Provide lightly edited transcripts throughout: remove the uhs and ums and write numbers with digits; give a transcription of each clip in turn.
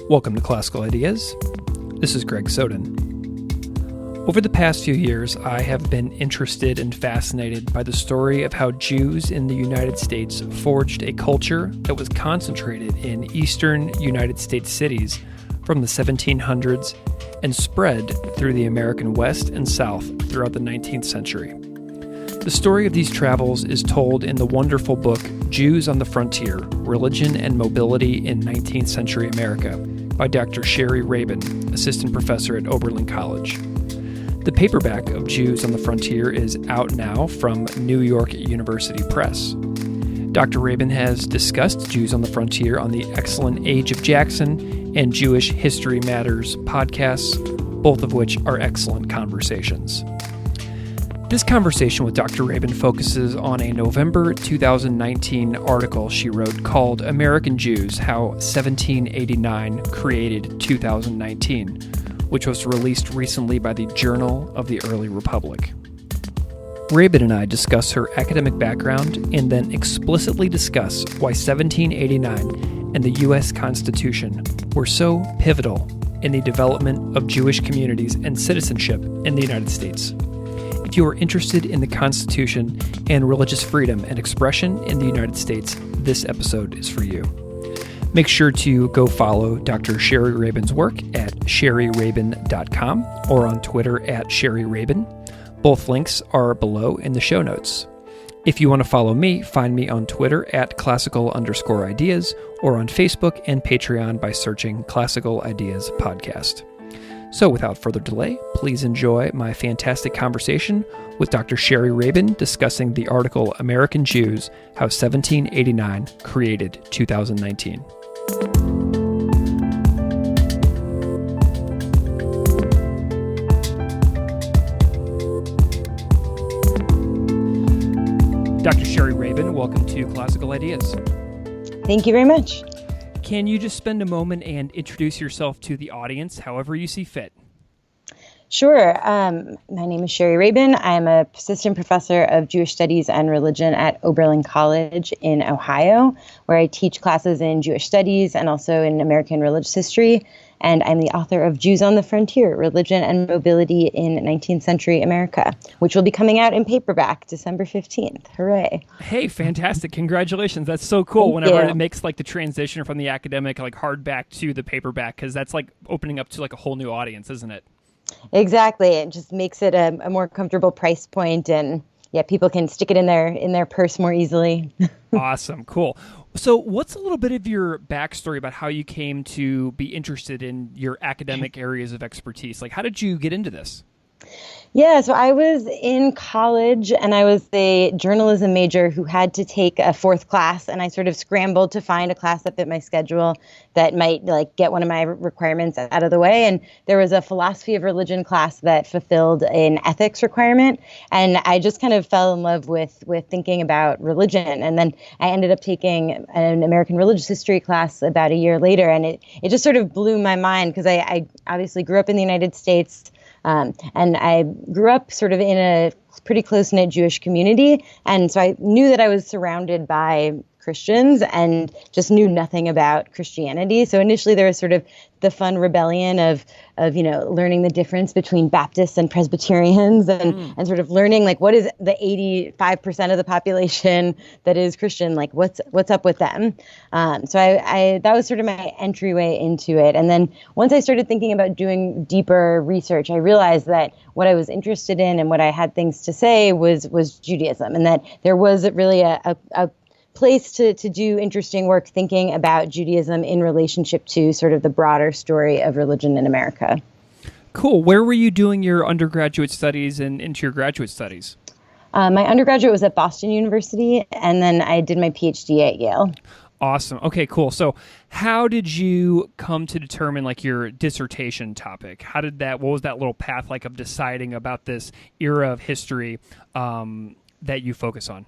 Welcome to Classical Ideas. This is Greg Soden. Over the past few years, I have been interested and fascinated by the story of how Jews in the United States forged a culture that was concentrated in eastern United States cities from the 1700s and spread through the American West and South throughout the 19th century. The story of these travels is told in the wonderful book Jews on the Frontier, Religion and Mobility in 19th-Century America by Dr. Shari Rabin, assistant professor at Oberlin College. The paperback of Jews on the Frontier is out now from New York University Press. Dr. Rabin has discussed Jews on the Frontier on the excellent Age of Jackson and Jewish History Matters podcasts, both of which are excellent conversations. This conversation with Dr. Rabin focuses on a November 2019 article she wrote called American Jews, How 1789 Created 2019, which was released recently by the Journal of the Early Republic. Rabin and I discuss her academic background and then explicitly discuss why 1789 and the U.S. Constitution were so pivotal in the development of Jewish communities and citizenship in the United States. If you are interested in the Constitution and religious freedom and expression in the United States, this episode is for you. Make sure to go follow Dr. Shari Rabin's work at sharirabin.com or on Twitter at Shari Rabin. Both links are below in the show notes. If you want to follow me, find me on Twitter at classical_ideas or on Facebook and Patreon by searching Classical Ideas Podcast. So without further delay, please enjoy my fantastic conversation with Dr. Shari Rabin discussing the article American Jews, How 1789 Created 2019. Dr. Shari Rabin, welcome to Classical Ideas. Thank you very much. Can you just spend a moment and introduce yourself to the audience, however you see fit? Sure. My name is Shari Rabin. I'm a assistant professor of Jewish Studies and Religion at Oberlin College in Ohio, where I teach classes in Jewish Studies and also in American Religious History. And I'm the author of Jews on the Frontier, Religion and Mobility in 19th-Century America, which will be coming out in paperback December 15th. Hooray. Hey, fantastic. Congratulations. That's so cool. Whenever it makes like the transition from the academic like hardback to the paperback, because that's like opening up to like a whole new audience, isn't it? Exactly. It just makes it a more comfortable price point, and people can stick it in their purse more easily. Awesome. Cool. So what's a little bit of your backstory about how you came to be interested in your academic areas of expertise? Like, how did you get into this? Yeah, so I was in college and I was a journalism major who had to take a fourth class, and I sort of scrambled to find a class that fit my schedule that might like get one of my requirements out of the way. And there was a philosophy of religion class that fulfilled an ethics requirement. And I just kind of fell in love with thinking about religion. And then I ended up taking an American religious history class about a year later. And it just sort of blew my mind because I obviously grew up in the United States. And I grew up sort of in a pretty close-knit Jewish community. And so I knew that I was surrounded by Christians and just knew nothing about Christianity. So initially there was sort of the fun rebellion of learning the difference between Baptists and Presbyterians and sort of learning like what is the 85% of the population that is Christian, like what's up with them. So I that was sort of my entryway into it. And then once I started thinking about doing deeper research, I realized that what I was interested in and what I had things to say was Judaism, and that there was really a place to do interesting work thinking about Judaism in relationship to sort of the broader story of religion in America. Cool. Where were you doing your undergraduate studies and into your graduate studies? My undergraduate was at Boston University, and then I did my PhD at Yale. Awesome. Okay, cool. So how did you come to determine like your dissertation topic? What was that little path like of deciding about this era of history that you focus on?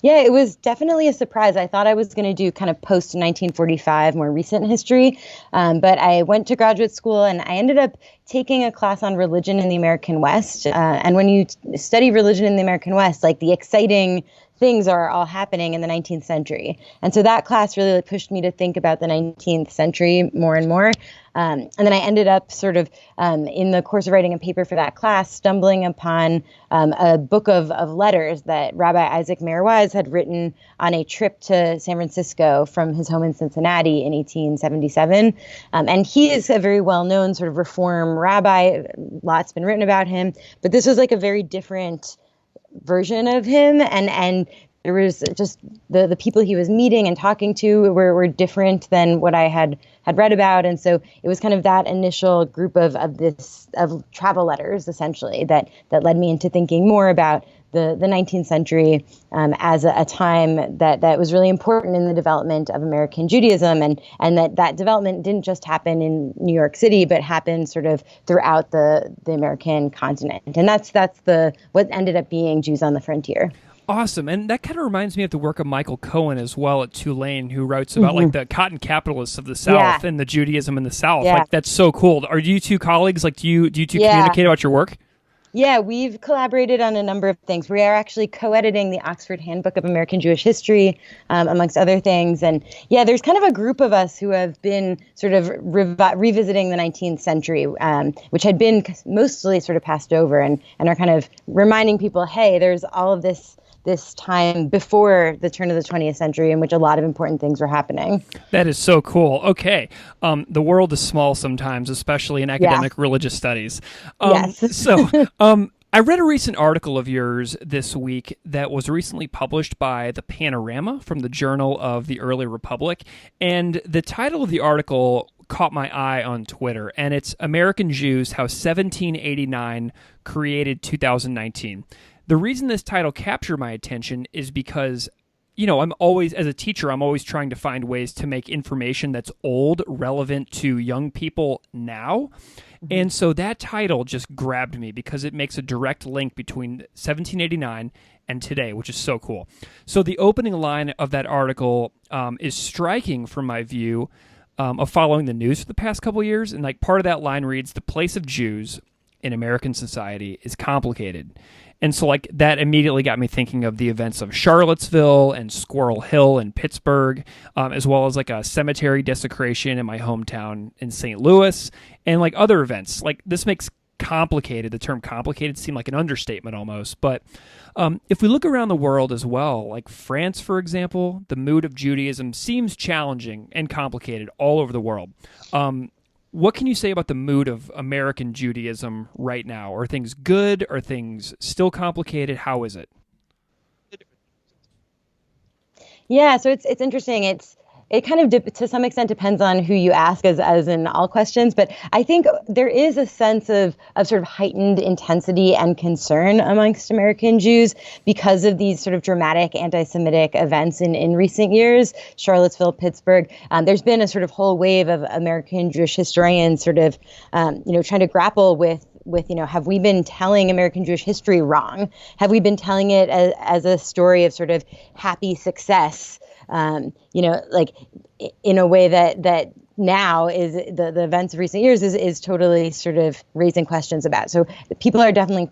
Yeah, it was definitely a surprise. I thought I was going to do kind of post-1945, more recent history, but I went to graduate school and I ended up taking a class on religion in the American West. And when you study religion in the American West, like the exciting things are all happening in the 19th century. And so that class really pushed me to think about the 19th century more and more. And then I ended up sort of in the course of writing a paper for that class, stumbling upon a book of letters that Rabbi Isaac Meir Wise had written on a trip to San Francisco from his home in Cincinnati in 1877. And he is a very well-known sort of Reform rabbi. Lots been written about him. But this was like a very different version of him, and there was just the people he was meeting and talking to were different than what I had read about. And so it was kind of that initial group of travel letters essentially that led me into thinking more about the 19th century as a time that was really important in the development of American Judaism, and that development didn't just happen in New York City, but happened sort of throughout the American continent. And that's what ended up being Jews on the Frontier. Awesome. And that kind of reminds me of the work of Michael Cohen as well at Tulane, who writes about like the cotton capitalists of the South and the Judaism in the South. Yeah. Like, that's so cool. Are you two colleagues? Like, do you two communicate about your work? Yeah, we've collaborated on a number of things. We are actually co-editing the Oxford Handbook of American Jewish History, amongst other things. And yeah, there's kind of a group of us who have been sort of revisiting the 19th century, which had been mostly sort of passed over, and are kind of reminding people, hey, there's all of this time before the turn of the 20th century in which a lot of important things were happening. That is so cool. Okay. The world is small sometimes, especially in academic religious studies. Yes. So I read a recent article of yours this week that was recently published by the Panorama from the Journal of the Early Republic. And the title of the article caught my eye on Twitter, and it's American Jews, How 1789 Created 2019. The reason this title captured my attention is because, I'm always, as a teacher, I'm always trying to find ways to make information that's old relevant to young people now. And so that title just grabbed me because it makes a direct link between 1789 and today, which is so cool. So the opening line of that article is striking from my view of following the news for the past couple of years. And like part of that line reads, "The place of Jews in American society is complicated." And so like that immediately got me thinking of the events of Charlottesville and Squirrel Hill in Pittsburgh, as well as like a cemetery desecration in my hometown in St. Louis, and like other events. Like this makes the term complicated seem like an understatement almost. But if we look around the world as well, like France, for example, the mood of Judaism seems challenging and complicated all over the world. What can you say about the mood of American Judaism right now? Are things good? Are things still complicated? How is it? Yeah, so it's interesting. It kind of to some extent depends on who you ask, as in all questions. But I think there is a sense of sort of heightened intensity and concern amongst American Jews because of these sort of dramatic anti-Semitic events in recent years, Charlottesville, Pittsburgh. There's been a sort of whole wave of American Jewish historians sort of, trying to grapple with, have we been telling American Jewish history wrong? Have we been telling it as a story of sort of happy success? Like in a way that now is the events of recent years is totally sort of raising questions about. So people are definitely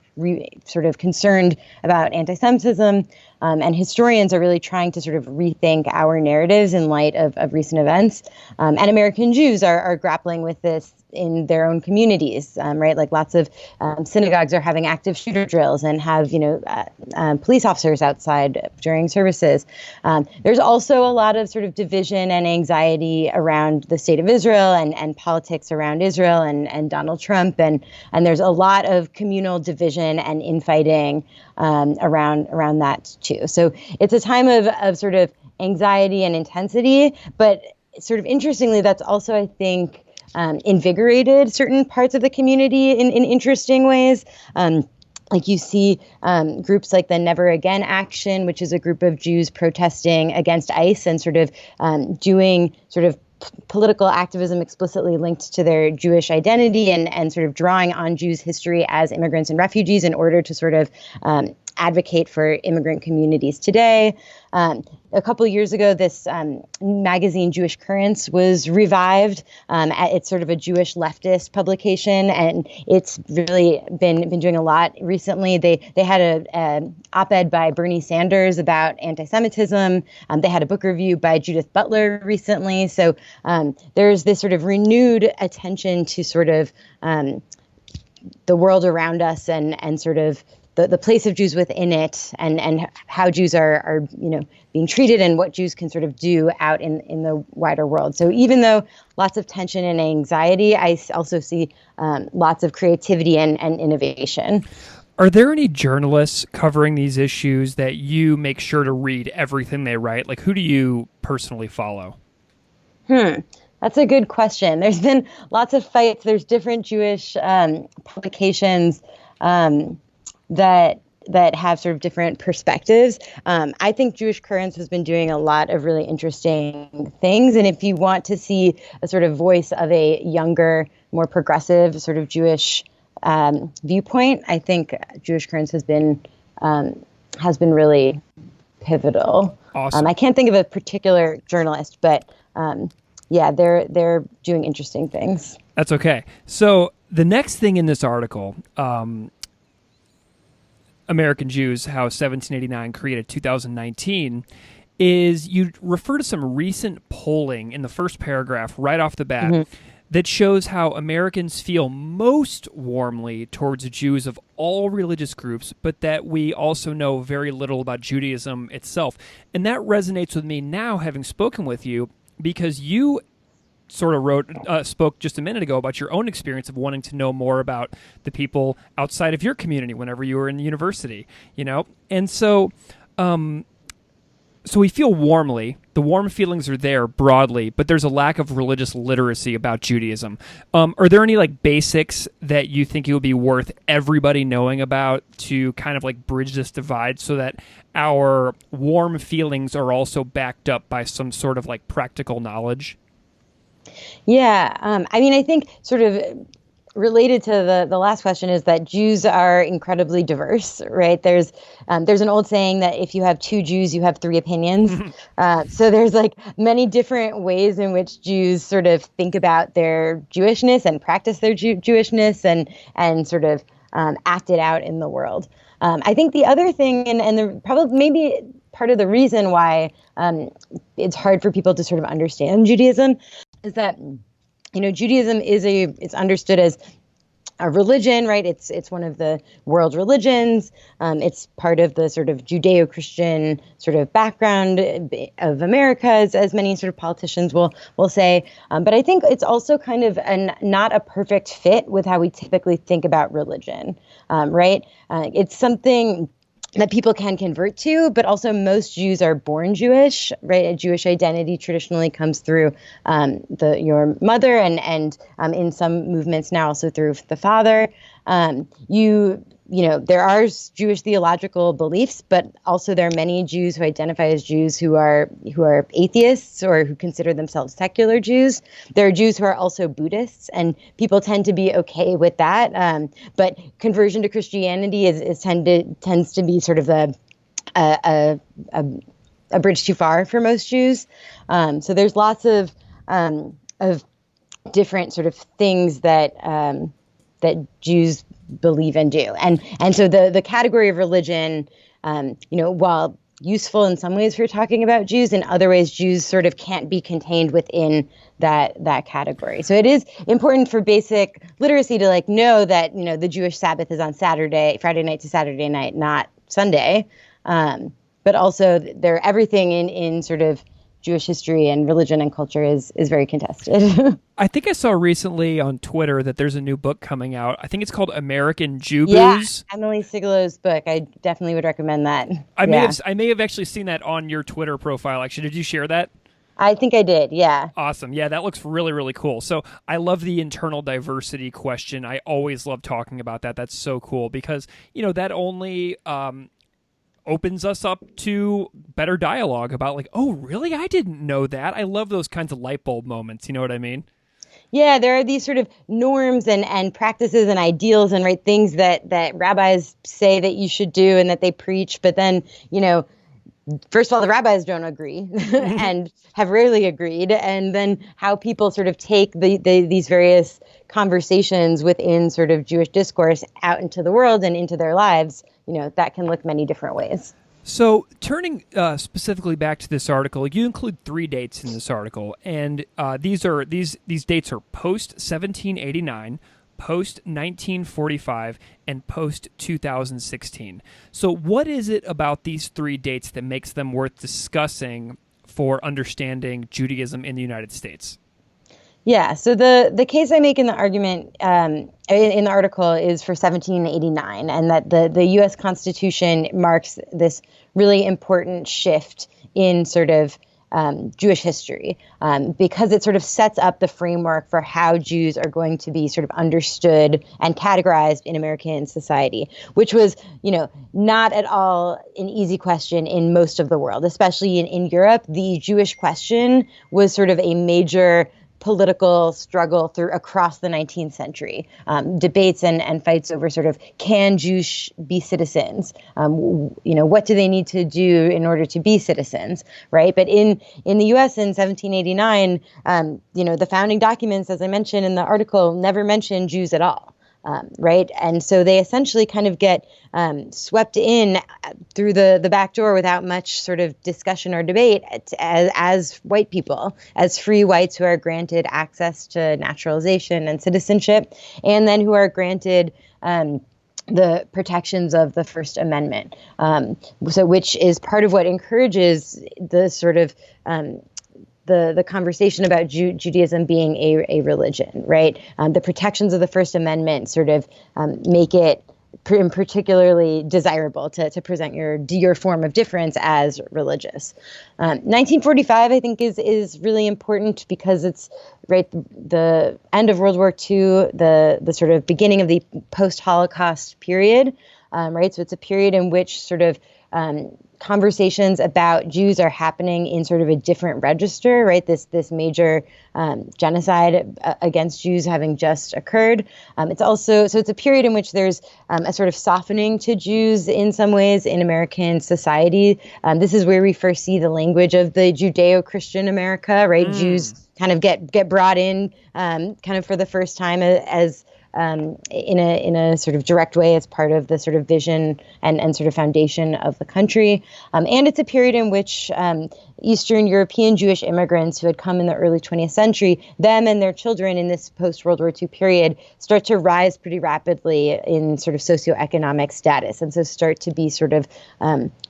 sort of concerned about anti-Semitism, and historians are really trying to sort of rethink our narratives in light of recent events. And American Jews are grappling with this in their own communities, right? Like lots of synagogues are having active shooter drills and have, police officers outside during services. There's also a lot of sort of division and anxiety around the state of Israel and politics around Israel and Donald Trump. And there's a lot of communal division and infighting around that too. So it's a time of sort of anxiety and intensity, but sort of interestingly, that's also, I think, invigorated certain parts of the community in interesting ways. Like you see groups like the Never Again Action, which is a group of Jews protesting against ICE and sort of doing sort of political activism explicitly linked to their Jewish identity and sort of drawing on Jews' history as immigrants and refugees in order to sort of advocate for immigrant communities today. A couple of years ago, this magazine, Jewish Currents, was revived. It's sort of a Jewish leftist publication, and it's really been doing a lot recently. They had a op-ed by Bernie Sanders about anti-Semitism. They had a book review by Judith Butler recently. So there's this sort of renewed attention to sort of the world around us and sort of the place of Jews within it, and how Jews are being treated, and what Jews can sort of do out in the wider world. So even though lots of tension and anxiety, I also see lots of creativity and innovation. Are there any journalists covering these issues that you make sure to read everything they write? Like, who do you personally follow? That's a good question. There's been lots of fights. There's different Jewish publications that have sort of different perspectives. I think Jewish Currents has been doing a lot of really interesting things. And if you want to see a sort of voice of a younger, more progressive sort of Jewish viewpoint, I think Jewish Currents has been really pivotal. Awesome. I can't think of a particular journalist, but yeah, they're doing interesting things. That's okay. So the next thing in this article, American Jews, how 1789 created 2019, is you refer to some recent polling in the first paragraph right off the bat that shows how Americans feel most warmly towards Jews of all religious groups, but that we also know very little about Judaism itself. And that resonates with me now, having spoken with you, because you sort of spoke just a minute ago about your own experience of wanting to know more about the people outside of your community whenever you were in university, And so we feel warmly, the warm feelings are there broadly, but there's a lack of religious literacy about Judaism. Are there any basics that you think it would be worth everybody knowing about to kind of bridge this divide so that our warm feelings are also backed up by some sort of practical knowledge? Yeah. I think sort of related to the last question is that Jews are incredibly diverse, right? There's an old saying that if you have two Jews, you have three opinions. So there's many different ways in which Jews sort of think about their Jewishness and practice their Jewishness and sort of act it out in the world. I think the other thing, and the probably maybe part of the reason why it's hard for people to sort of understand Judaism is that, Judaism it's understood as a religion, right? It's one of the world religions. It's part of the sort of Judeo-Christian sort of background of America, as many sort of politicians will say. But I think it's also kind of not a perfect fit with how we typically think about religion, right? It's something that people can convert to, but also most Jews are born Jewish, right? A Jewish identity traditionally comes through your mother and in some movements now also through the father. There are Jewish theological beliefs, but also there are many Jews who identify as Jews who are atheists or who consider themselves secular Jews. There are Jews who are also Buddhists, and people tend to be okay with that. But conversion to Christianity tends to be sort of a bridge too far for most Jews. So there's lots of different sort of things that Jews believe and do. And so the category of religion, while useful in some ways if you're talking about Jews, in other ways Jews sort of can't be contained within that category. So it is important for basic literacy to know that, the Jewish Sabbath is on Friday night to Saturday night, not Sunday. But also everything in sort of Jewish history and religion and culture is very contested. I think I saw recently on Twitter that there's a new book coming out. I think it's called American Jew Yeah, Booze. Emily Sigelow's book. I definitely would recommend that. I may have actually seen that on your Twitter profile. Actually, did you share that? I think I did, yeah. Awesome. Yeah, that looks really, really cool. So I love the internal diversity question. I always love talking about that. That's so cool because, that only opens us up to better dialogue about oh, really? I didn't know that. I love those kinds of light bulb moments. You know what I mean? Yeah, there are these sort of norms and practices and ideals and right things that rabbis say that you should do and that they preach. But then, first of all, the rabbis don't agree and have rarely agreed. And then how people sort of take these various conversations within sort of Jewish discourse out into the world and into their lives, that can look many different ways. So turning specifically back to this article, you include 3 dates in this article, and these dates are post-1789, post-1945, and post-2016. So what is it about these 3 dates that makes them worth discussing for understanding Judaism in the United States? Yeah, so the case I make in the argument in the article is for 1789, and that the U.S. Constitution marks this really important shift in sort of Jewish history because it sort of sets up the framework for how Jews are going to be sort of understood and categorized in American society, which was, not at all an easy question in most of the world, especially in Europe. The Jewish question was sort of a major political struggle across the 19th century, debates and fights over sort of, can Jews be citizens? What do they need to do in order to be citizens, right? But in the U.S. in 1789, the founding documents, as I mentioned in the article, never mention Jews at all. Right. And so they essentially kind of get swept in through the back door without much sort of discussion or debate as white people, as free whites who are granted access to naturalization and citizenship, and then who are granted the protections of the First Amendment. So which is part of what encourages the sort of the conversation about Judaism being a religion, right? The protections of the First Amendment sort of make it particularly desirable to present your form of difference as religious. 1945, I think, is really important because it's right the end of World War II, the sort of beginning of the post-Holocaust period, right? So it's a period in which sort of conversations about Jews are happening in sort of a different register, right? This major genocide against Jews having just occurred. It's a period in which there's a sort of softening to Jews in some ways in American society. This is where we first see the language of the Judeo-Christian America, right? Jews kind of get brought in kind of for the first time as in a sort of direct way as part of the sort of vision and sort of foundation of the country. And it's a period in which Eastern European Jewish immigrants who had come in the early 20th century, them and their children in this post-World War II period start to rise pretty rapidly in sort of socioeconomic status, and so start to be sort of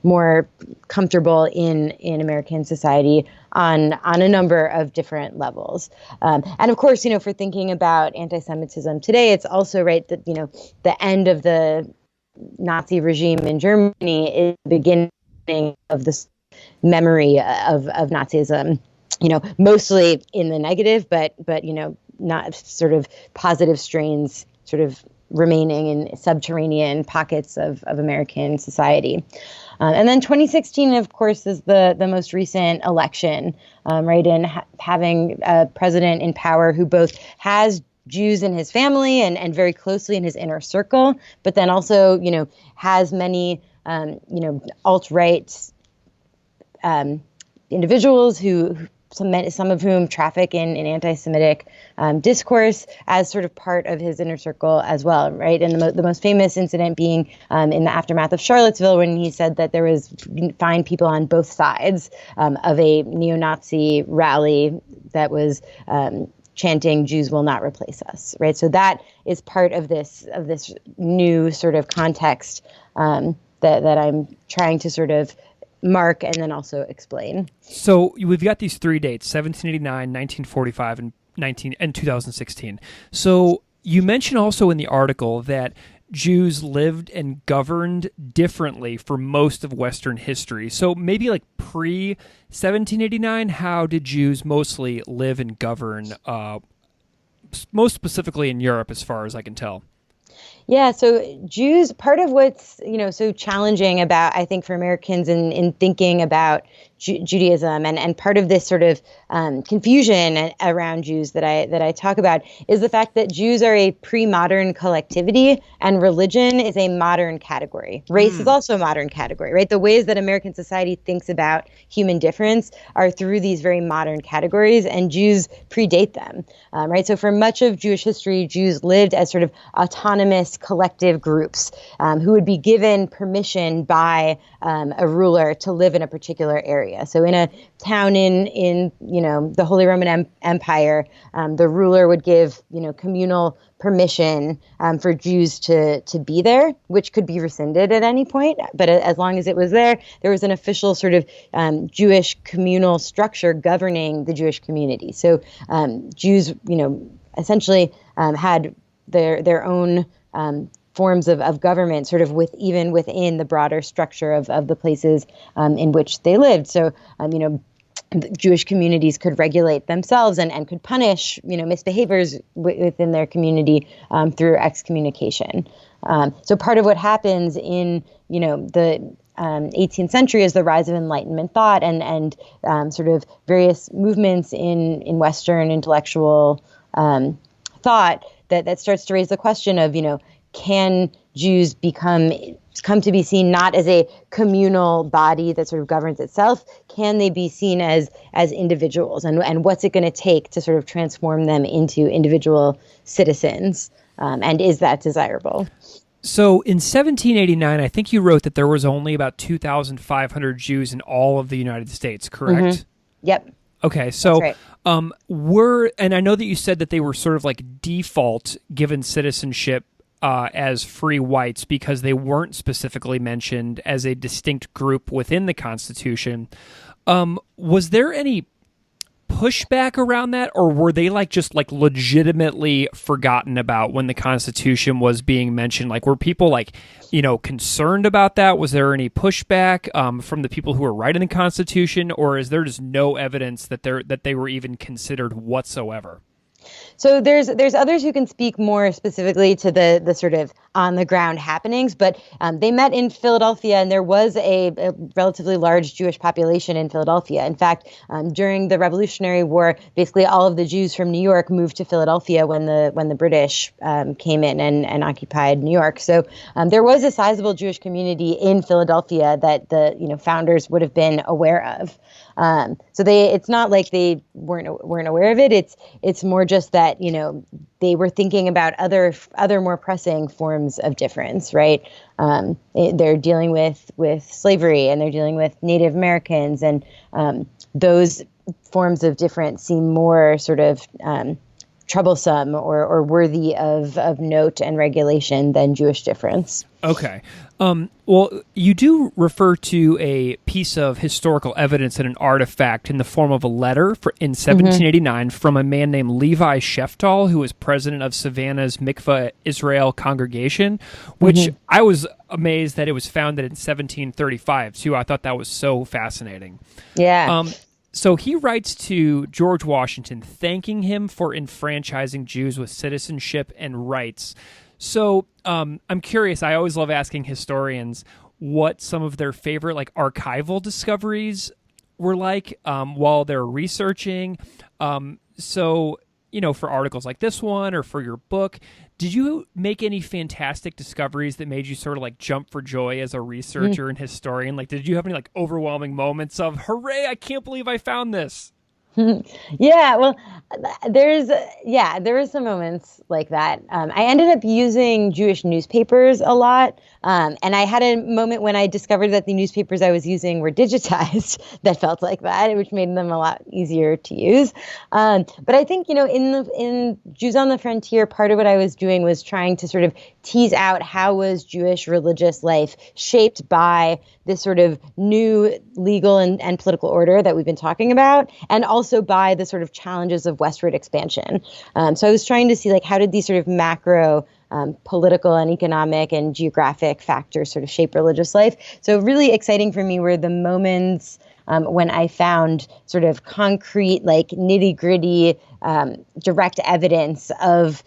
more comfortable in American society on a number of different levels. And of course, for thinking about anti-Semitism today, it's also right that, the end of the Nazi regime in Germany is the beginning of this memory of Nazism, mostly in the negative, but not sort of positive strains sort of remaining in subterranean pockets of American society. And then 2016, of course, is the most recent election, right? And having a president in power who both has Jews in his family and very closely in his inner circle, but then also, has many, alt-right individuals who some of whom traffic in anti-Semitic discourse as sort of part of his inner circle as well, right? And the most famous incident being in the aftermath of Charlottesville, when he said that there was fine people on both sides of a neo-Nazi rally that was chanting "Jews will not replace us," right? So that is part of this new sort of context that I'm trying to sort of mark and then also explain. So we've got these 3 dates: 1789, 1945, and 2016. So you mentioned also in the article that Jews lived and governed differently for most of Western history. So maybe like pre-1789, how did Jews mostly live and govern, most specifically in Europe, as far as I can tell? Yeah, so Jews, part of what's, so challenging about, I think, for Americans in thinking about Judaism, and part of this sort of confusion around Jews that I talk about is the fact that Jews are a pre-modern collectivity and religion is a modern category. Race is also a modern category, right? The ways that American society thinks about human difference are through these very modern categories, and Jews predate them, right? So for much of Jewish history, Jews lived as sort of autonomous collective groups who would be given permission by a ruler to live in a particular area. So in a town in the Holy Roman Empire, the ruler would give communal permission for Jews to be there, which could be rescinded at any point. But as long as it was there, there was an official sort of Jewish communal structure governing the Jewish community. So Jews, essentially had their own forms of government sort of even within the broader structure of the places in which they lived. So, Jewish communities could regulate themselves and could punish, misbehaviors within their community through excommunication. So part of what happens in, the 18th century is the rise of Enlightenment thought and sort of various movements in Western intellectual thought that starts to raise the question of, can Jews come to be seen not as a communal body that sort of governs itself? Can they be seen as individuals? And what's it going to take to sort of transform them into individual citizens? And is that desirable? So in 1789, I think you wrote that there was only about 2,500 Jews in all of the United States, correct? Mm-hmm. Yep. Okay, so right. and I know that you said that they were sort of like default given citizenship as free whites because they weren't specifically mentioned as a distinct group within the Constitution. Was there any pushback around that, or were they just legitimately forgotten about when the Constitution was being mentioned? Like, were people concerned about that? Was there any pushback from the people who were writing the Constitution, or is there just no evidence that they were even considered whatsoever? So there's others who can speak more specifically to the sort of on the ground happenings, but they met in Philadelphia, and there was a relatively large Jewish population in Philadelphia. In fact, during the Revolutionary War, basically all of the Jews from New York moved to Philadelphia when the British came in and occupied New York. So there was a sizable Jewish community in Philadelphia that the founders would have been aware of. So it's not like they weren't aware of it. It's more just that they were thinking about other more pressing forms of difference, right? They're dealing with slavery, and they're dealing with Native Americans, and those forms of difference seem more sort of troublesome or worthy of note and regulation than Jewish difference. Okay. Well, you do refer to a piece of historical evidence and an artifact in the form of a letter in 1789 from a man named Levi Sheftal, who was president of Savannah's Mikveh Israel congregation, which I was amazed that it was founded in 1735, too. I thought that was so fascinating. Yeah. So he writes to George Washington, thanking him for enfranchising Jews with citizenship and rights. So I'm curious, I always love asking historians what some of their favorite archival discoveries were while they're researching. So, for articles like this one or for your book, did you make any fantastic discoveries that made you sort of jump for joy as a researcher and historian? Did you have any overwhelming moments of, hooray, I can't believe I found this? Yeah, well, there were some moments like that. I ended up using Jewish newspapers a lot. And I had a moment when I discovered that the newspapers I was using were digitized that felt like that, which made them a lot easier to use. But I think, in Jews on the Frontier, part of what I was doing was trying to sort of tease out how was Jewish religious life shaped by this sort of new legal and political order that we've been talking about, and also by the sort of challenges of westward expansion. So I was trying to see how did these sort of macro political and economic and geographic factors sort of shape religious life. So really exciting for me were the moments when I found sort of concrete, like nitty-gritty, direct evidence of,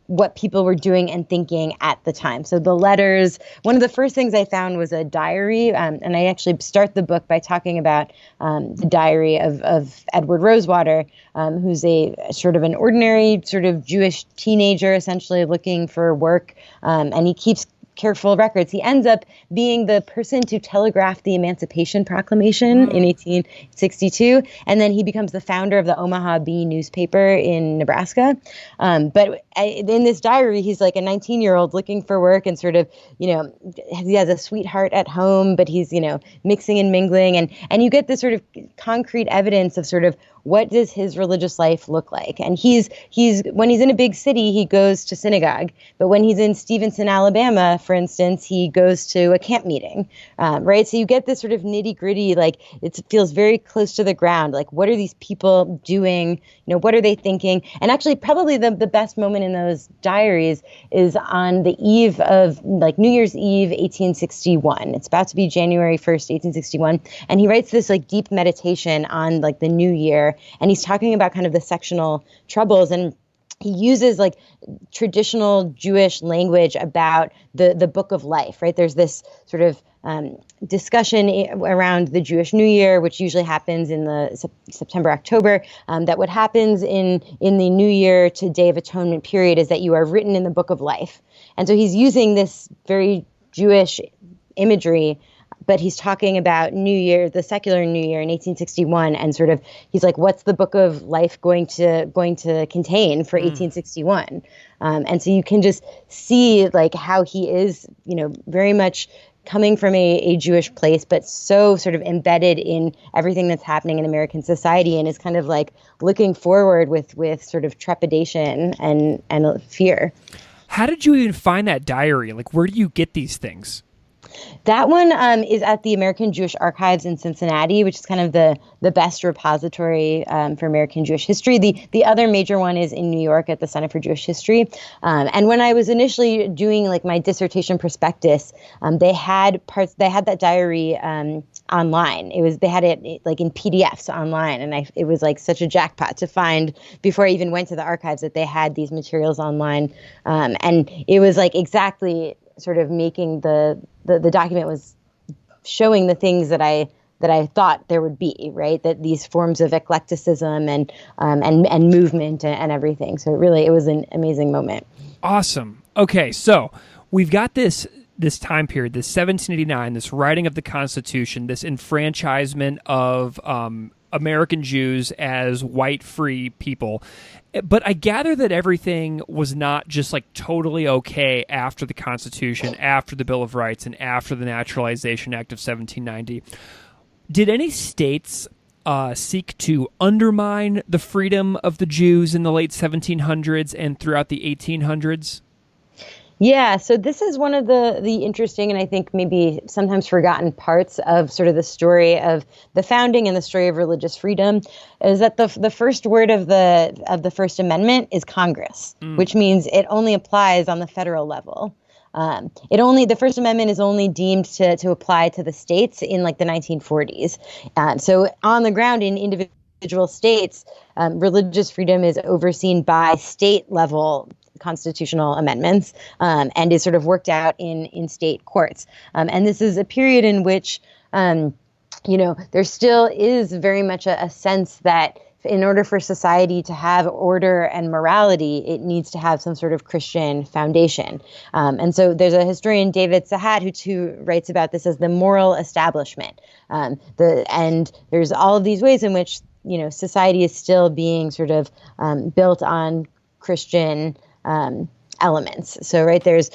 what people were doing and thinking at the time. So the letters, one of the first things I found was a diary, and I actually start the book by talking about the diary of Edward Rosewater, who's a sort of an ordinary sort of Jewish teenager, essentially looking for work, and he keeps careful records. He ends up being the person to telegraph the Emancipation Proclamation in 1862, and then he becomes the founder of the Omaha Bee newspaper in Nebraska. But in this diary, he's like a 19-year-old looking for work and sort of, he has a sweetheart at home, but he's, mixing and mingling. And you get this sort of concrete evidence of sort of what does his religious life look like? And he's when he's in a big city, he goes to synagogue. But when he's in Stevenson, Alabama, for instance, he goes to a camp meeting, right? So you get this sort of nitty gritty, like it feels very close to the ground. Like, what are these people doing? What are they thinking? And actually, probably the best moment in those diaries is on the eve of like New Year's Eve, 1861. It's about to be January 1st, 1861. And he writes this like deep meditation on like the new year. And he's talking about kind of the sectional troubles, and he uses like traditional Jewish language about the book of life, right? There's this sort of discussion around the Jewish New Year, which usually happens in the September, October, that what happens in the New Year to Day of Atonement period is that you are written in the book of life. And so he's using this very Jewish imagery, but he's talking about New Year, the secular New Year in 1861, and sort of he's like, what's the book of life going to contain for 1861? And so you can just see like how he is, very much coming from a Jewish place, but so sort of embedded in everything that's happening in American society, and is kind of like looking forward with sort of trepidation and fear. How did you even find that diary? Like, where do you get these things? That one is at the American Jewish Archives in Cincinnati, which is kind of the best repository for American Jewish history. The other major one is in New York at the Center for Jewish History. And when I was initially doing like my dissertation prospectus, they had that diary online. They had it like in PDFs online, and it was like such a jackpot to find before I even went to the archives that they had these materials online. And it was like exactly sort of making the document was showing the things that I thought there would be, right? That these forms of eclecticism and movement and everything. So it was an amazing moment. Awesome. Okay, so we've got this time period, this 1789, this writing of the Constitution, this enfranchisement of American Jews as white free people. But I gather that everything was not just like totally okay after the Constitution, after the Bill of Rights, and after the Naturalization Act of 1790. Did any states seek to undermine the freedom of the Jews in the late 1700s and throughout the 1800s? Yeah, so this is one of the interesting and I think maybe sometimes forgotten parts of sort of the story of the founding and the story of religious freedom, is that the first word of the First Amendment is Congress, which means it only applies on the federal level. The First Amendment is only deemed to apply to the states in like the 1940s. So on the ground in individual states, religious freedom is overseen by state level constitutional amendments, and is sort of worked out in state courts. And this is a period in which, there still is very much a sense that in order for society to have order and morality, it needs to have some sort of Christian foundation. And so there's a historian, David Sahat, who writes about this as the moral establishment. And there's all of these ways in which, society is still being sort of built on Christian elements. So, right, there's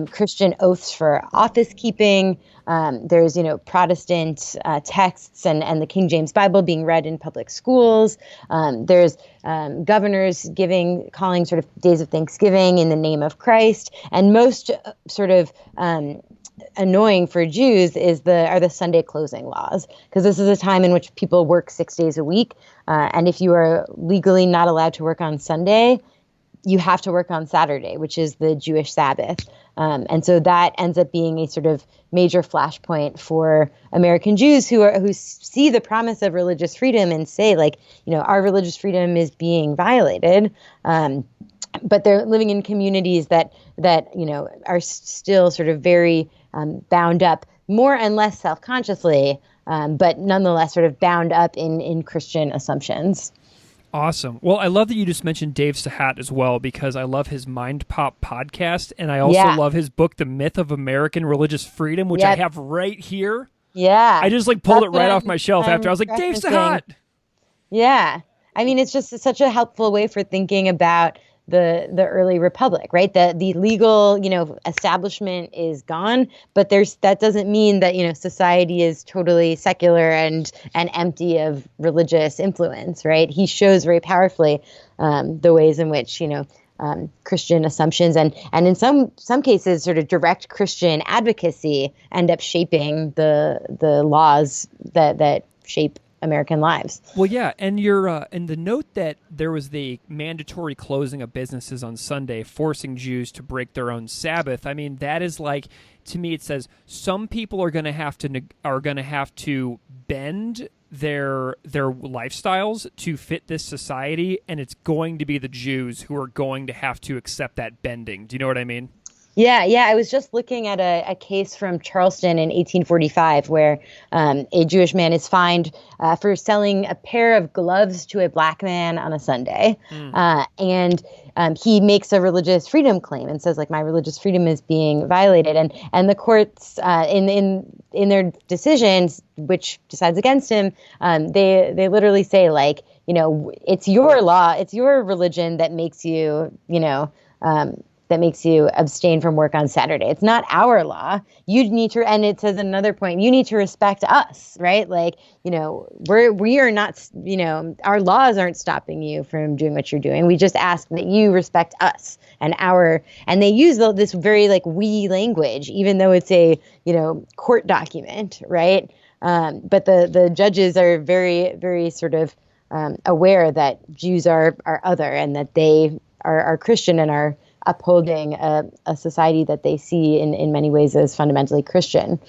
Christian oaths for office keeping. There's, Protestant texts and the King James Bible being read in public schools. There's governors calling sort of days of Thanksgiving in the name of Christ. And most sort of annoying for Jews are the Sunday closing laws, because this is a time in which people work 6 days a week. And if you are legally not allowed to work on Sunday, you have to work on Saturday, which is the Jewish Sabbath. And so that ends up being a sort of major flashpoint for American Jews who see the promise of religious freedom and say, like, our religious freedom is being violated. But they're living in communities that are still sort of very bound up, more and less self-consciously, but nonetheless sort of bound up in Christian assumptions. Awesome. Well, I love that you just mentioned Dave Sahat as well, because I love his Mind Pop podcast, and I also love his book, The Myth of American Religious Freedom, which I have right here. Yeah. I just pulled it right off my shelf after. I was like, Dave Sahat! Yeah. I mean, it's just such a helpful way for thinking about the early republic, right? The legal, establishment is gone, but that doesn't mean that, society is totally secular and empty of religious influence, right? He shows very powerfully the ways in which, Christian assumptions and in some cases sort of direct Christian advocacy end up shaping the laws that shape American lives. Well, yeah, and and the note that there was the mandatory closing of businesses on Sunday, forcing Jews to break their own Sabbath. I mean, that is to me, it says some people are going to have to bend their lifestyles to fit this society, and it's going to be the Jews who are going to have to accept that bending. Do you know what I mean? Yeah. I was just looking at a case from Charleston in 1845 where a Jewish man is fined for selling a pair of gloves to a black man on a Sunday. And he makes a religious freedom claim and says, my religious freedom is being violated. And the courts, in their decisions, which decides against him, they literally say, it's your law, it's your religion that makes you, that makes you abstain from work on Saturday. It's not our law. You need to, and it says another point, you need to respect us, right? We are not, our laws aren't stopping you from doing what you're doing. We just ask that you respect us and they use this very we language, even though it's a, court document, right? But the judges are very, very sort of aware that Jews are other and that they are Christian and are upholding a society that they see in many ways as fundamentally Christian.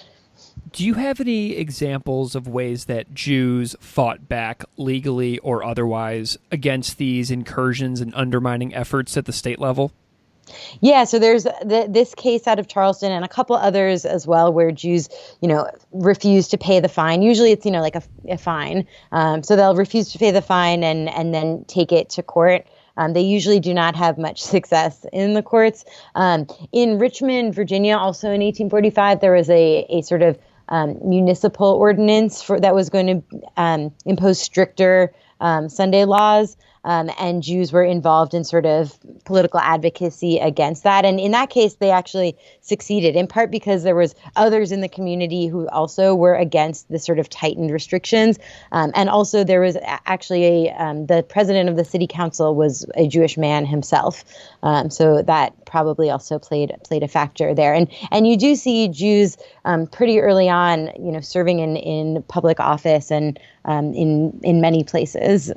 Do you have any examples of ways that Jews fought back legally or otherwise against these incursions and undermining efforts at the state level? Yeah, so there's this case out of Charleston and a couple others as well where Jews, refuse to pay the fine. Usually it's, a fine. So they'll refuse to pay the fine and then take it to court. They usually do not have much success in the courts. In Richmond, Virginia, also in 1845, there was a sort of municipal ordinance that was going to impose stricter Sunday laws. And Jews were involved in sort of political advocacy against that. And in that case, they actually succeeded, in part because there was others in the community who also were against the sort of tightened restrictions. And also there was actually the president of the city council was a Jewish man himself. So that probably also played a factor there. And you do see Jews pretty early on, serving in public office and in many places.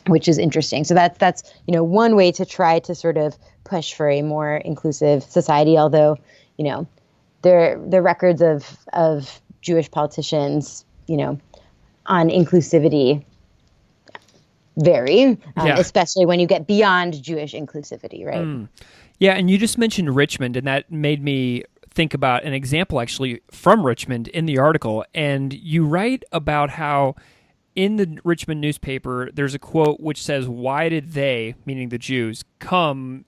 Which is interesting. So that's one way to try to sort of push for a more inclusive society. Although the records of Jewish politicians on inclusivity vary, especially when you get beyond Jewish inclusivity, right? Yeah, and you just mentioned Richmond, and that made me think about an example actually from Richmond in the article. And you write about how in the Richmond newspaper, there's a quote which says, "Why did they," meaning the Jews, "come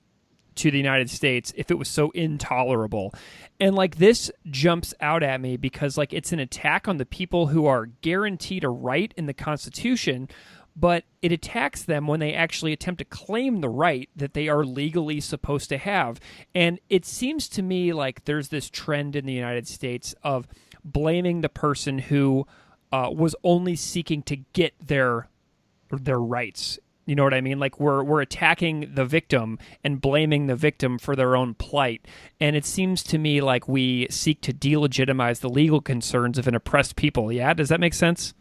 to the United States if it was so intolerable?" And this jumps out at me because it's an attack on the people who are guaranteed a right in the Constitution, but it attacks them when they actually attempt to claim the right that they are legally supposed to have. And it seems to me like there's this trend in the United States of blaming the person who was only seeking to get their rights. You know what I mean? We're attacking the victim and blaming the victim for their own plight. And it seems to me like we seek to delegitimize the legal concerns of an oppressed people. Yeah? Does that make sense?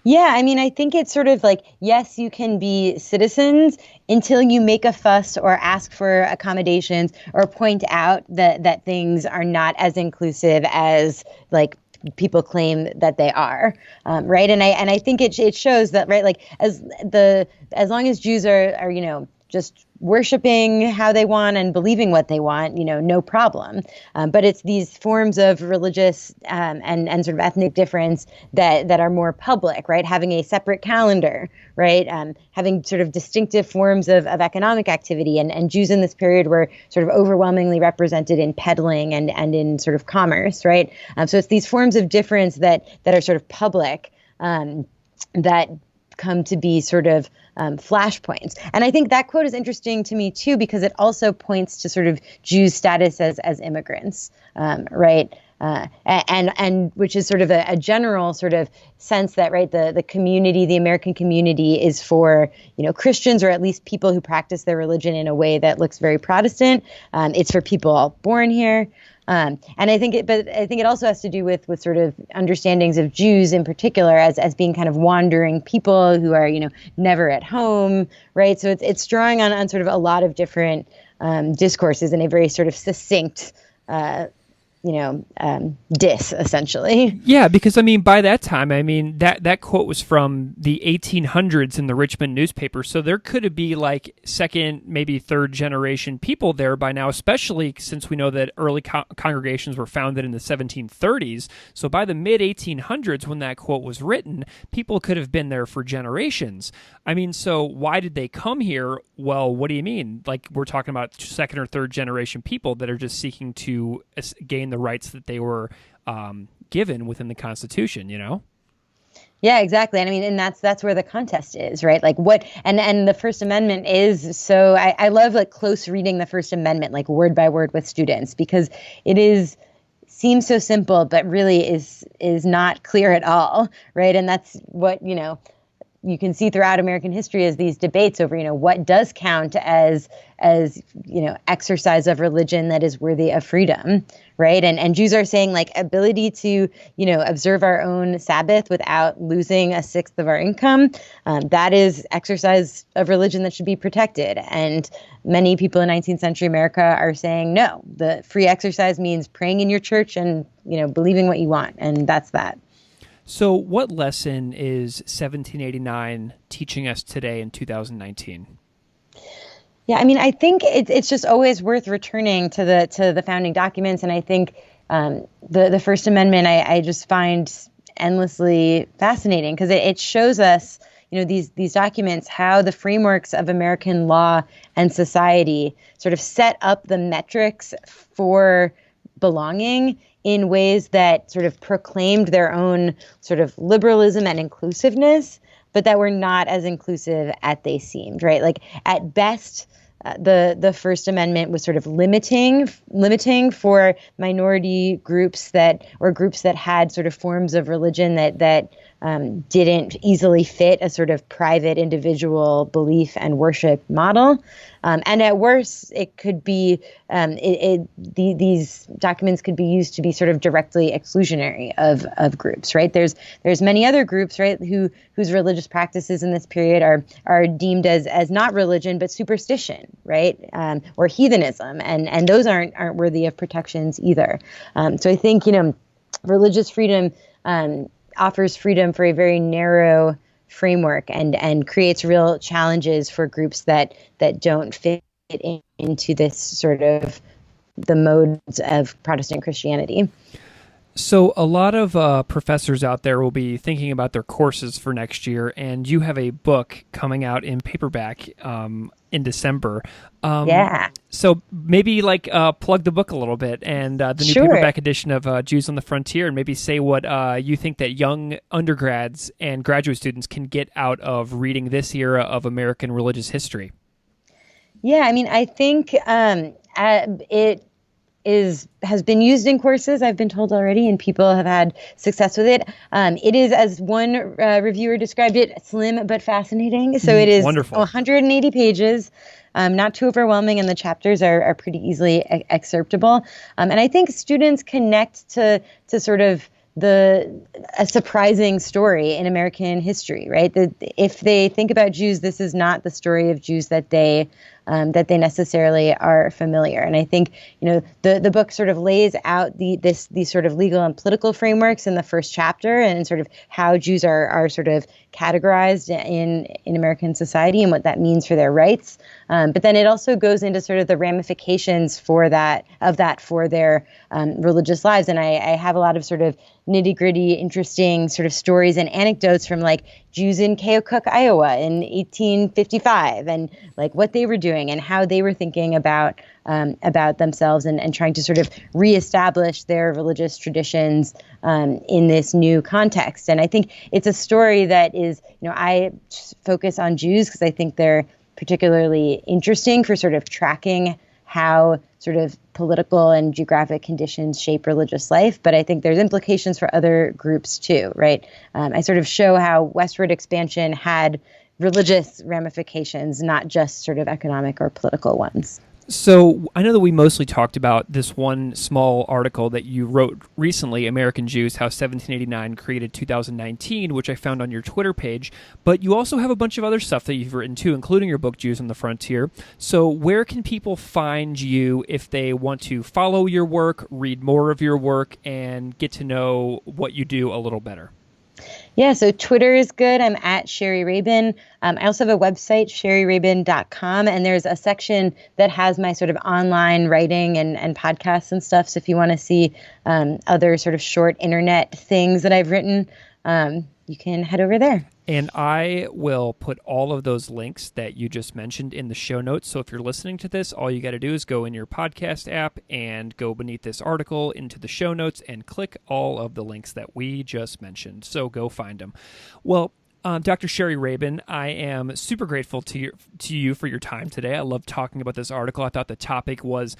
Yeah, I mean, I think it's sort of like, yes, you can be citizens until you make a fuss or ask for accommodations or point out that things are not as inclusive as like people claim that they are, right? And I think it shows that, right, like as long as Jews are just worshiping how they want and believing what they want, no problem. But it's these forms of religious and sort of ethnic difference that are more public, right? Having a separate calendar, right? Having sort of distinctive forms of economic activity. And Jews in this period were sort of overwhelmingly represented in peddling and in sort of commerce, right? So it's these forms of difference that are sort of public that come to be sort of flashpoints. And I think that quote is interesting to me too, because it also points to sort of Jews' status as immigrants, right? And which is sort of a general sort of sense that, right, the community, the American community is for, Christians, or at least people who practice their religion in a way that looks very Protestant. It's for people born here. And I think it also has to do with sort of understandings of Jews in particular as being kind of wandering people who are, never at home, right? So it's drawing on sort of a lot of different discourses in a very sort of succinct diss, essentially. Yeah, because by that time, that quote was from the 1800s in the Richmond newspaper, so there could be like second, maybe third generation people there by now, especially since we know that early congregations were founded in the 1730s. So by the mid 1800s, when that quote was written, people could have been there for generations. So why did they come here? Well, what do you mean? Like, we're talking about second or third generation people that are just seeking to gain the rights that they were given within the Constitution, Yeah, exactly. And that's where the contest is, right? Like what, and the First Amendment is, so I love like close reading the First Amendment, like word by word with students, because seems so simple, but really is not clear at all, right? And that's what, you can see throughout American history is these debates over, what does count as exercise of religion that is worthy of freedom, right? And Jews are saying like ability to, observe our own Sabbath without losing a sixth of our income. That is exercise of religion that should be protected. And many people in 19th century America are saying, no, the free exercise means praying in your church and, believing what you want. And that's that. So what lesson is 1789 teaching us today in 2019? Yeah, I think it's just always worth returning to the founding documents, and I think the First Amendment I just find endlessly fascinating because it shows us, these documents, how the frameworks of American law and society sort of set up the metrics for belonging in ways that sort of proclaimed their own sort of liberalism and inclusiveness, but that were not as inclusive as they seemed, right? Like at best, the First Amendment was sort of limiting for minority groups that had sort of forms of religion that didn't easily fit a sort of private individual belief and worship model. And at worst, it could be these documents could be used to be sort of directly exclusionary of groups, right? There's many other groups, right, whose religious practices in this period are deemed as not religion but superstition, right, or heathenism, and those aren't worthy of protections either. So I think religious freedom offers freedom for a very narrow framework and creates real challenges for groups that don't fit into this sort of the modes of Protestant Christianity. So a lot of professors out there will be thinking about their courses for next year, and you have a book coming out in paperback in December. Yeah. So maybe plug the book a little bit and the new paperback edition of Jews on the Frontier, and maybe say what you think that young undergrads and graduate students can get out of reading this era of American religious history. Yeah, I think it has been used in courses, I've been told already, and people have had success with it. It is, as one reviewer described it, slim but fascinating. So it is wonderful. 180 pages, not too overwhelming, and the chapters are pretty easily excerptable. And I think students connect to sort of a surprising story in American history, right? That if they think about Jews, this is not the story of Jews that they necessarily are familiar. And I think, the book sort of lays out these sort of legal and political frameworks in the first chapter, and sort of how Jews are sort of categorized in American society and what that means for their rights. But then it also goes into sort of the ramifications for that for their religious lives. And I have a lot of sort of nitty-gritty, interesting sort of stories and anecdotes from like Jews in Keokuk, Iowa in 1855, and like what they were doing and how they were thinking about themselves and trying to sort of reestablish their religious traditions in this new context. And I think it's a story that is, I focus on Jews because I think they're particularly interesting for sort of tracking how sort of political and geographic conditions shape religious life. But I think there's implications for other groups too, right? I sort of show how westward expansion had religious ramifications, not just sort of economic or political ones. So I know that we mostly talked about this one small article that you wrote recently, American Jews, How 1789 Created 2019, which I found on your Twitter page, but you also have a bunch of other stuff that you've written too, including your book, Jews on the Frontier. So where can people find you if they want to follow your work, read more of your work, and get to know what you do a little better? Yeah, so Twitter is good. I'm at Shari Rabin. I also have a website, sharirabin.com, and there's a section that has my sort of online writing and podcasts and stuff. So if you want to see other sort of short internet things that I've written, you can head over there. And I will put all of those links that you just mentioned in the show notes. So if you're listening to this, all you got to do is go in your podcast app and go beneath this article into the show notes and click all of the links that we just mentioned. So go find them. Well, Dr. Shari Rabin, I am super grateful to you for your time today. I love talking about this article. I thought the topic was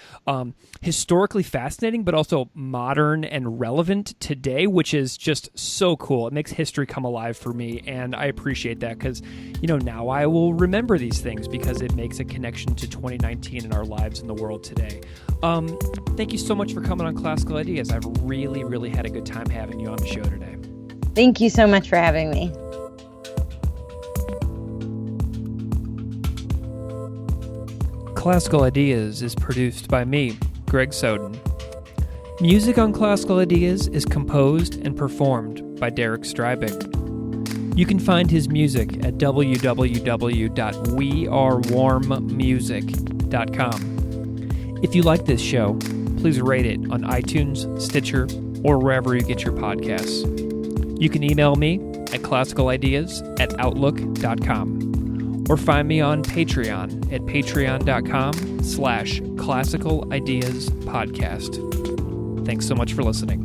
historically fascinating, but also modern and relevant today, which is just so cool. It makes history come alive for me, and I appreciate that because, now I will remember these things because it makes a connection to 2019 and our lives in the world today. Thank you so much for coming on Classical Ideas. I've really, really had a good time having you on the show today. Thank you so much for having me. Classical Ideas is produced by me, Greg Soden. Music on Classical Ideas is composed and performed by Derek Strybing. You can find his music at www.wearewarmmusic.com. If you like this show, please rate it on iTunes, Stitcher, or wherever you get your podcasts. You can email me at classicalideas@outlook.com. Or find me on Patreon at patreon.com/classicalideaspodcast. Thanks so much for listening.